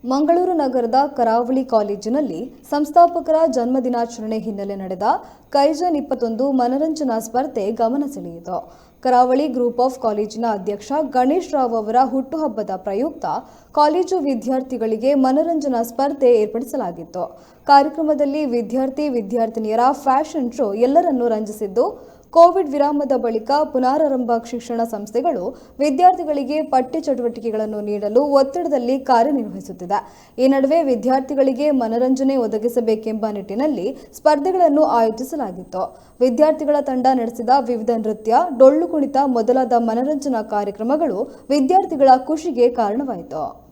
ಮಂಗಳೂರು ನಗರದ ಕರಾವಳಿ ಕಾಲೇಜಿನಲ್ಲಿ ಸಂಸ್ಥಾಪಕರ ಜನ್ಮದಿನಾಚರಣೆ ಹಿನ್ನೆಲೆ ನಡೆದ ಕೈಜನ್ 21 ಮನರಂಜನಾ ಸ್ಪರ್ಧೆ ಗಮನ ಸೆಳೆಯಿತು. ಕರಾವಳಿ ಗ್ರೂಪ್ ಆಫ್ ಕಾಲೇಜಿನ ಅಧ್ಯಕ್ಷ ಗಣೇಶ್ ರಾವ್ ಅವರ ಹುಟ್ಟುಹಬ್ಬದ ಪ್ರಯುಕ್ತ ಕಾಲೇಜು ವಿದ್ಯಾರ್ಥಿಗಳಿಗೆ ಮನರಂಜನಾ ಸ್ಪರ್ಧೆ ಏರ್ಪಡಿಸಲಾಗಿತ್ತು. ಕಾರ್ಯಕ್ರಮದಲ್ಲಿ ವಿದ್ಯಾರ್ಥಿನಿಯರ ಫ್ಯಾಷನ್ ಶೋ ಎಲ್ಲರನ್ನೂ ರಂಜಿಸಿದ್ದು, ಕೋವಿಡ್ ವಿರಾಮದ ಬಳಿಕ ಪುನರಾರಂಭ ಶಿಕ್ಷಣ ಸಂಸ್ಥೆಗಳು ವಿದ್ಯಾರ್ಥಿಗಳಿಗೆ ಪಠ್ಯ ಚಟುವಟಿಕೆಗಳನ್ನು ನೀಡಲು ಒತ್ತಡದಲ್ಲಿ ಕಾರ್ಯನಿರ್ವಹಿಸುತ್ತಿದೆ. ಈ ನಡುವೆ ವಿದ್ಯಾರ್ಥಿಗಳಿಗೆ ಮನರಂಜನೆ ಒದಗಿಸಬೇಕೆಂಬ ನಿಟ್ಟಿನಲ್ಲಿ ಸ್ಪರ್ಧೆಗಳನ್ನು ಆಯೋಜಿಸಲಾಗಿತ್ತು. ವಿದ್ಯಾರ್ಥಿಗಳ ತಂಡ ನಡೆಸಿದ ವಿವಿಧ ನೃತ್ಯ, ಡೊಳ್ಳು ಕುಣಿತ ಮೊದಲಾದ ಮನರಂಜನಾ ಕಾರ್ಯಕ್ರಮಗಳು ವಿದ್ಯಾರ್ಥಿಗಳ ಖುಷಿಗೆ ಕಾರಣವಾಯಿತು.